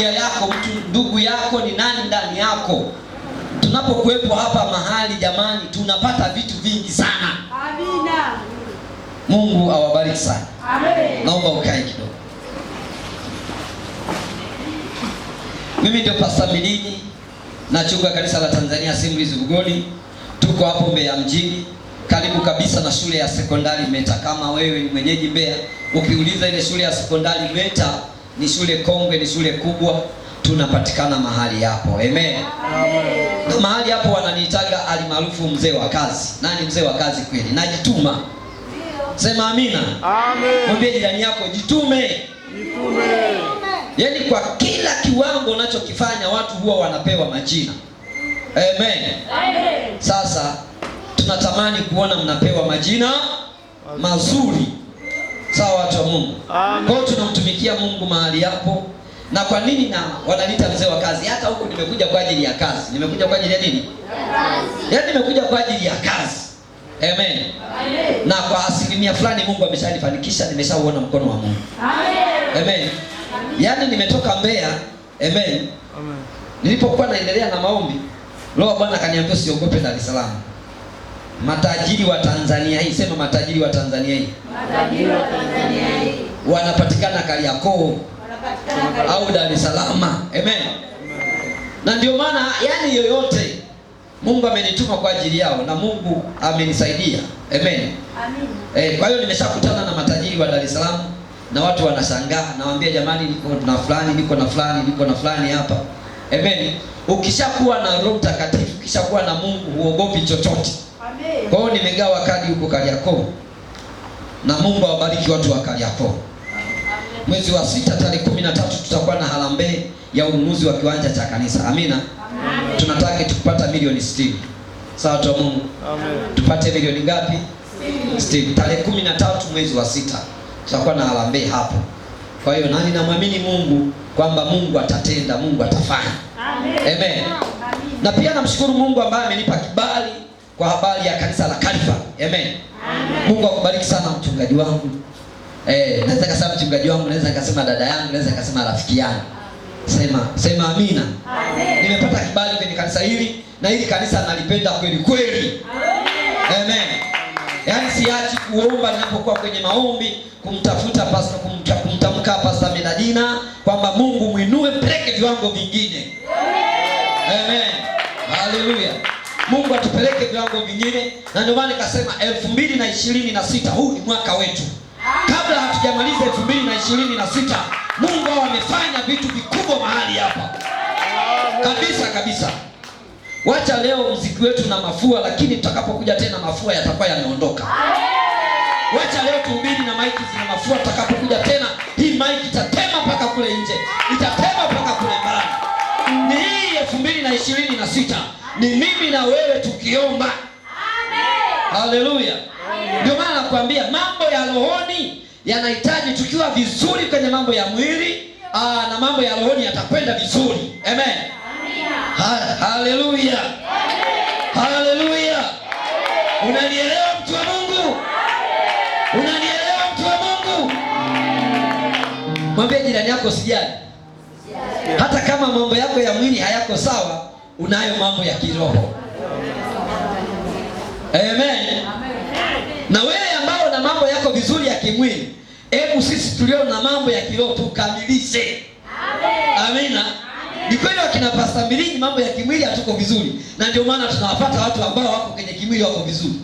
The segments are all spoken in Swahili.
familia yako, mtu ndugu yako ni nani ndani yako. Tunapokuwepo hapa mahali jamani, tunapata vitu vingi sana. Amina. Mungu awabariki sana. Amen. Naomba ukae kidogo. Mimi ndio Pastor Milini, nachunga kanisa la Tanzania Assemblies Bugodi. Tuko hapo Mbeya mjini, karibu kabisa na shule ya sekondari Meta. Kama wewe ni mwenyeji Mbeya, ukiuliza ile shule ya sekondari Meta ni shule kongwe, ni shule kubwa, tunapatikana mahali hapo. Amen. Amen. Na mahali hapo wananiitaga alimaarufu mzee wa kazi. Nani mzee wa kazi kweli? Najituma. Sema amina. Amen. Mwambie jirani yako jitume. Jitume. Yaani kwa kila kiwango unachokifanya watu huwa wanapewa majina. Amen. Amen. Sasa tunatamani kuona mnapewa majina mazuri. Sawa watu wa Mungu. Amen. Kwa hiyo tunamtumikia Mungu mahali hapo. Na kwa nini na wananiita mzee wa kazi? Hata huko nimekuja kwa ajili ya kazi. Nimekuja kwa ajili ya nini? Kazi. Yaani nimekuja kwa ajili ya kazi. Amen. Amen. Na kwa asilimia fulani Mungu ameshanifanikisha, nimeshauona mkono wa Mungu. Amen. Amen. Yaani nimetoka Mbeya. Amen. Amen. Nilipokuwa naendelea na maombi, Roho Bwana akaniambia usiogope Dar es Salaam. Matajiri wa Tanzania hii, sema matajiri wa Tanzania hii. Matajiri wa Tanzania hii wanapatikana Kariakoo au Dar es Salaam. Amen. Na ndio maana yani yoyote Mungu amenituma kwa ajili yao na Mungu amenisaidia. Amen. Amen. Kwa hiyo nimeshakutana na matajiri wa Dar es Salaam na watu wanashangaa, nawaambia jamani niko na fulani, niko na fulani, niko na fulani hapa. Amen. Ukishakuwa na Roho Mtakatifu, ukishakuwa na Mungu huogopi chochote. Amen. Kwa hiyo nimegawa kadi huko Kariakoo. Na Mungu awabariki watu wa Kariakoo. Mwezi wa 6 tarehe 13 tutakuwa na harambee ya ununuzi wa kiwanja cha kanisa. Amina. Amen. Tunataka tupata milioni 60. Sawa tu Mungu. Amen. Tupate milioni ngapi? 60. Tarehe 13 mwezi wa 6 tutakuwa na harambee hapo. Kwa hiyo nani namwamini Mungu kwamba Mungu atatenda, Mungu atafanya. Amen. Amen. Na pia namshukuru Mungu ambaye amenipa kibali kwa habari ya kanisa la Kalifa. Amen. Amen. Mungu akubariki sana mchungaji wangu. Naweza kusema mchungaji wangu, naweza kusema dada yangu, naweza kusema rafiki yangu. Sema amina. Amen. Nimepata kibali kwenye kanisa hili na hili kanisa nalipenda kweli kweli. Amen. Amen. Yaani siachi kuomba ninapokuwa kwenye maombi, kumtafuta pastor, kumtamka Pastor Medadina kwamba Mungu muinue, mpeleke viwango vingine. Amen. Amen. Haleluya. Mungu atupeleke viwango vingine, na ndio maana nikasema 2026 huu ni mwaka wetu. Kabla hatujamaliza 2026, Mungu amefanya vitu vikubwa mahali hapa. Kabisa kabisa. Wacha leo muziki wetu na mafua, lakini tutakapokuja tena mafua yatakuwa yameondoka. Wacha leo tuhubiri na maiki zina mafua, tutakapokuja tena hii maiki itatema mpaka kule nje. Itatema mpaka kule mbali. Ni hii 2026. Ni mimi na wewe tukiomba. Amen. Haleluya. Ndio maana nakwambia mambo ya rohoni yanahitaji tukiwa vizuri kwenye mambo ya mwili, na mambo ya rohoni yatakwenda vizuri. Amen. Amina. Haleluya. Haleluya. Unanielewa mtu wa Mungu? Unanielewa mtu wa Mungu? Mwambie jirani yako usijali. Hata kama mambo yako ya mwili hayako sawa, unayo mambo ya kiroho. Amen. Na wewe ambao na mambo yako vizuri ya kimwili, hebu sisi tulio na mambo ya kiroho tukamilishe. Amen. Amina. Ni kweli wakina Pastor Milini mambo ya kimwili hatuko vizuri, na ndio maana tunawapata watu ambao wako kwenye kimwili wako vizuri.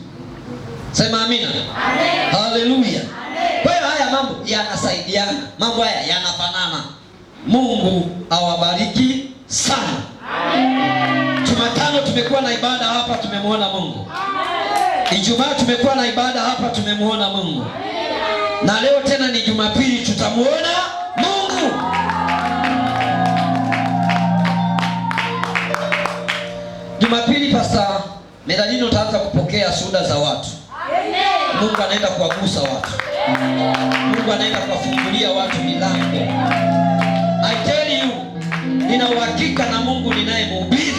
Sema amina. Amen. Haleluya. Kwa hiyo haya mambo yanasaidiana, mambo haya yanafanana. Mungu awabariki sana. Amen. Jumatano tumekuwa na ibada hapa, tumemwona Mungu. Amen. Ijumaa tumekuwa na ibada hapa, tumemwona Mungu. Amen. Na leo tena ni Jumapili, tutamuona Mungu. Jumapili Pastor Medadina utaanza kupokea shuhuda za watu. Amen. Mungu anaenda kuwagusa watu. Amen. Mungu anaenda kuwafungulia watu milango. I tell you, nina uhakika na Mungu ninayemhubiri.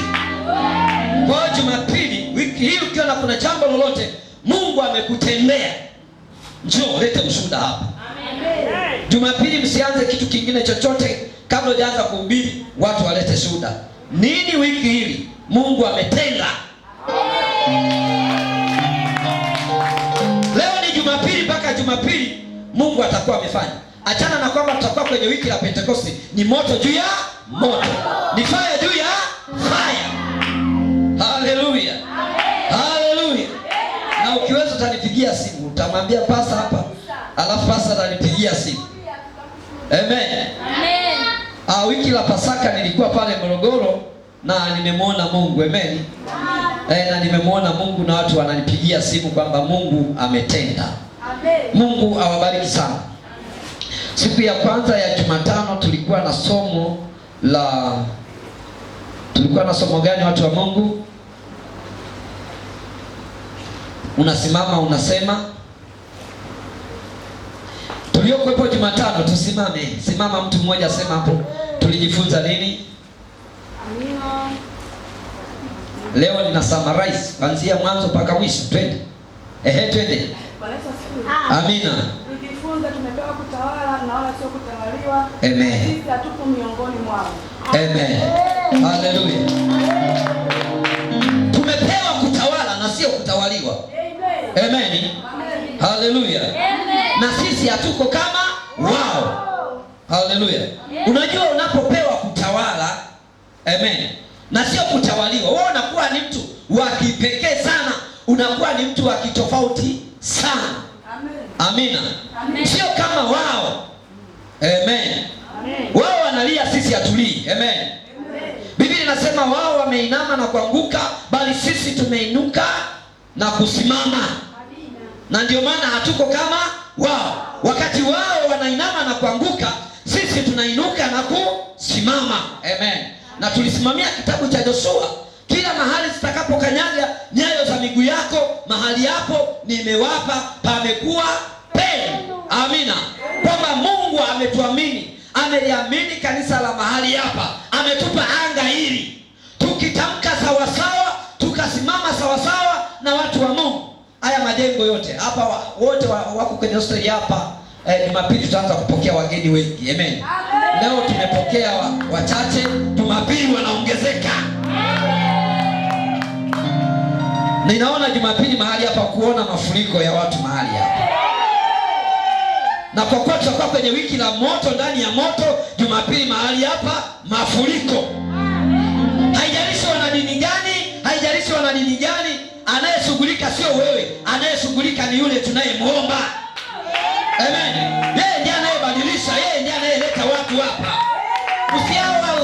Kwa Jumapili wiki hii ukiona kuna jambo lolote Mungu amekutendea, njoo lete mshuhuda hapa. Amen. Jumapili msianze kitu kingine chochote, kabla hujaanza kuhubiri, watu walete shuhuda. Nini wiki hili Mungu ametenda? Leo ni Jumapili, mpaka Jumapili Mungu atakuwa amefanya. Achana na kwamba tutakuwa kwenye wiki la Pentekoste, ni moto juu ya moto, ni fire juu ya fire. Haleluya, haleluya. Na ukiweza utanipigia simu, utamwambia pasa hapa, alafu pasa atanipigia simu. Amen, amen. Wiki la Pasaka nilikuwa pale Morogoro na nimemwona Mungu. Amen. Na nimemwona Mungu na watu wananipigia simu kwamba Mungu ametenda. Amen. Mungu awabariki sana. Siku ya kwanza ya Jumatano tulikuwa na somo gani watu wa Mungu? Unasimama unasema. Tuliokuwepo Jumatano tusimame. Simama mtu mmoja, sema hapo. Tulijifunza nini? Amina. Leo nina summarize kuanzia mwanzo mpaka mwisho. Twende. Twende. Amina. Tulijifunza tumepewa kutawala na wala sio kutawaliwa. Amen. Sisi hatupo miongoni mwao. Amen. Haleluya. Tumepewa kutawala na sio kutawaliwa. Amen. Amen. Haleluya. Na sisi hatuko kama wao. Haleluya. Unajua unapopewa kutawala, amen, na sio kutawaliwa, wewe unakuwa ni mtu wa kipekee sana, unakuwa ni mtu wa kitofauti sana. Amina. Sio kama wao. Amen. Wao wanalia, sisi hatulii. Amen. Biblia inasema wao wameinama na kuanguka, bali sisi tumeinuka na kusimama. Na ndio maana hatuko kama wao. Wakati wao wanainama na kuanguka, sisi tunainuka na kusimama. Amen. Na tulisimamia kitabu cha Joshua, kila mahali zitakapokanyaga nyayo za miguu yako, mahali hapo nimewapa pamekuwa penu. Amina. Kwamba Mungu ametuamini, ameliamini kanisa la mahali hapa, ametupa anga hili, tukitamka sawasawa, tukasimama sawasawa na watu wa Mungu. Haya majengo yote hapa, wote wako kwenye hosteli hapa. Jumapili tutaanza kupokea wageni wengi. Amen. Leo tumepokea wachache, Jumapili wanaongezeka. Ninaona Jumapili mahali hapa kuona mafuriko ya watu mahali hapa. Na kwa kuwa tutakuwa kwenye wiki la moto ndani ya moto, Jumapili mahali hapa mafuriko. Haijalishi wana dini gani, haijalishi wana dini gani, anayeshughulika sio wewe, anayeshughulika ni yule tunayemuomba. Amen. Yeye ndiye anayebadilisha, yeye ndiye anayeleta watu hapa.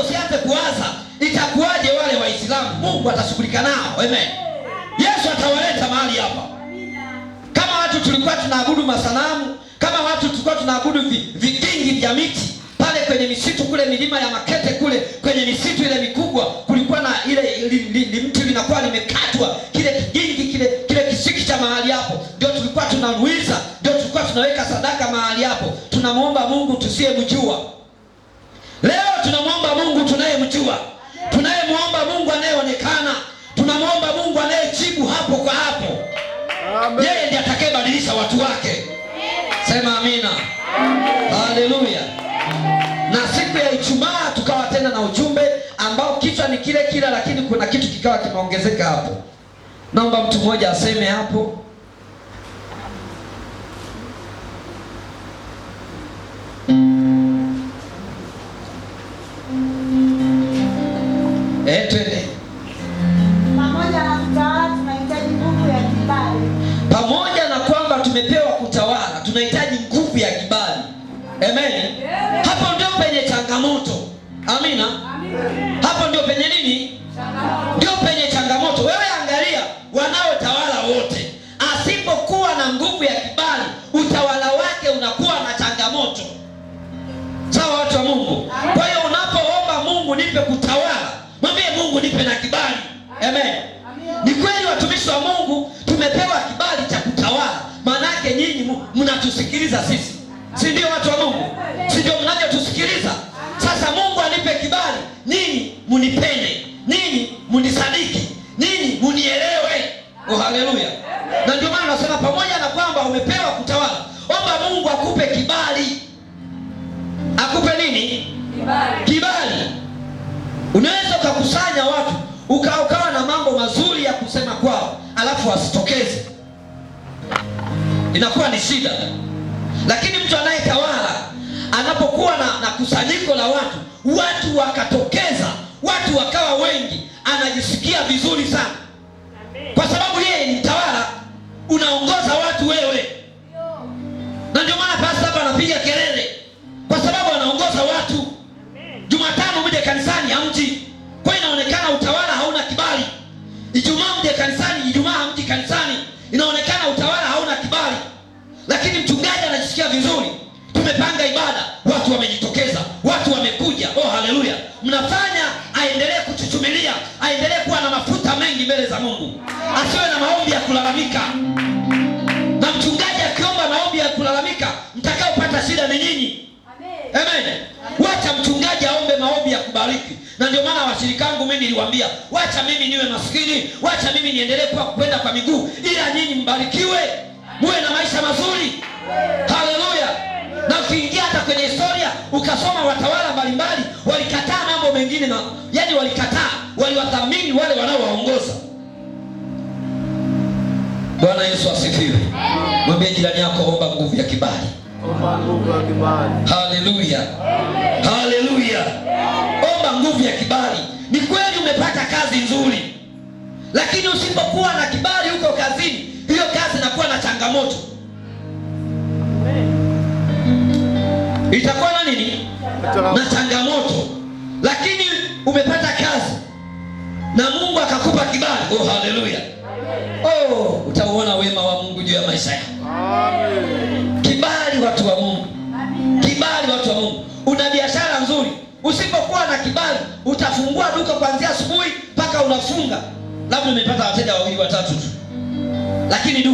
Usianze kuwaza itakuwaje wale Waislamu. Mungu atashughulika nao. Amen. Yesu atawaleta mahali hapa. Kama watu tulikuwa tunaabudu masanamu, kama watu tulikuwa tunaabudu vikingi vya miti pale kwenye misitu kule, milima ya Makete kule, kwenye misitu ile mikubwa, kulikuwa na ile mti linakuwa limekatwa, kile kigingi kile kisiki cha mahali hapo, ndio tulikuwa tunanuiza, ndio tulikuwa tunaweka sadaka mahali hapo. Tunamuomba Mungu tusiyemjua. Leo tunamuomba Mungu tunayemjua, tunayemuomba Mungu anayeonekana, tunamuomba Mungu anayejibu hapo kwa hapo. Amen. Yeye ndiye atakayebadilisha watu wake. Sema amina. Haleluya. Na siku ya Ijumaa tukawa tena na ujumbe ambao kichwa ni kile kile, lakini kuna kitu kikawa kimeongezeka hapo. Naomba mtu mmoja aseme hapo. Twende. Pamoja na kutawala tunahitaji nguvu ya kibali. Pamoja na kwamba tumepewa kutawala, tunahitaji nguvu ya kibali. Amen. Hapo ndio penye changamoto. Amina. Hapo ndio penye nini? Changamoto. Ndio penye changamoto. Wewe angalia wanaotawala wote, asipokuwa na nguvu ya kibali, utawala wake unakuwa na changamoto. Sawa watu wa Mungu? Kwa hiyo unapoomba Mungu nipe kutawala, mwambie Mungu nipe na kibali. Amen. Ni kweli watumishi wa Mungu tumepewa kibali cha kutawala. Maana yake nyinyi mnatusikiliza sisi. Si ndio watu wa Mungu? Si ndio mnachotusikiliza? Sasa Mungu anipe kibali, ninyi munipende, ninyi munisadiki, ninyi munielewe. Oh, haleluya. Na ndio maana nasema pamoja na kwamba umepewa kutawala, omba Mungu akupe kibali. Akupe nini? Kibali. Unaweza ukakusanya watu ukawa na mambo mazuri ya kusema kwao, alafu wasitokeze, inakuwa ni shida. Lakini mtu anayetawala anapokuwa na kusanyiko la watu wakatokeza, watu wakawa wengi, anajisikia vizuri sana, kwa sababu yeye ni mtawala, unaongoza watu wewe. Na ndio maana pastor hapa anapiga kelele, kwa sababu anaongoza watu. Jumatano mje kanisani hamji, kwa inaonekana utawala hauna kibali. Ijumaa mje kanisani, Ijumaa hamji kanisani, inaonekana utawala hauna kibali. Lakini mchungaji anajisikia vizuri, tumepanga ibada, watu wamejitokeza, watu wamekuja. Oh, haleluya! Mnafanya aendelee kuchuchumilia, aendelee kuwa na mafuta mengi mbele za Mungu, asiwe na maombi ya kulalamika. Na mchungaji akiomba maombi ya kulalamika, mtakaopata shida ni nyinyi. Amen. Wacha mchungaji aombe maombi ya kubariki. Na ndio maana washirika wangu mimi niliwaambia, wacha mimi niwe maskini, wacha mimi niendelee kwenda kwa miguu, ila nyinyi mbarikiwe, muwe na maisha mazuri. Haleluya. Na ukiingia hata kwenye historia ukasoma, watawala mbalimbali walikataa mambo mengine, na yani walikataa, waliwathamini wale wanaowaongoza. Bwana Yesu asifiwe. Mwambie jirani yako, omba nguvu ya kibali. Omba nguvu ya kibali. Haleluya. Haleluya. Omba nguvu ya kibali. Ni kweli umepata kazi nzuri, lakini usipokuwa na kibali huko kazini, hiyo kazi inakuwa na changamoto. Itakuwa na nini? Na changamoto. Lakini umepata kazi na Mungu akakupa kibali. Oh, haleluya. Oh, utauona wema wa Mungu juu ya maisha yako. Amen. Kibali, watu wa Mungu. Kibali, watu wa Mungu. Una biashara nzuri, usipokuwa na kibali utafungua duka kuanzia asubuhi mpaka unafunga, labda umepata wateja 2 3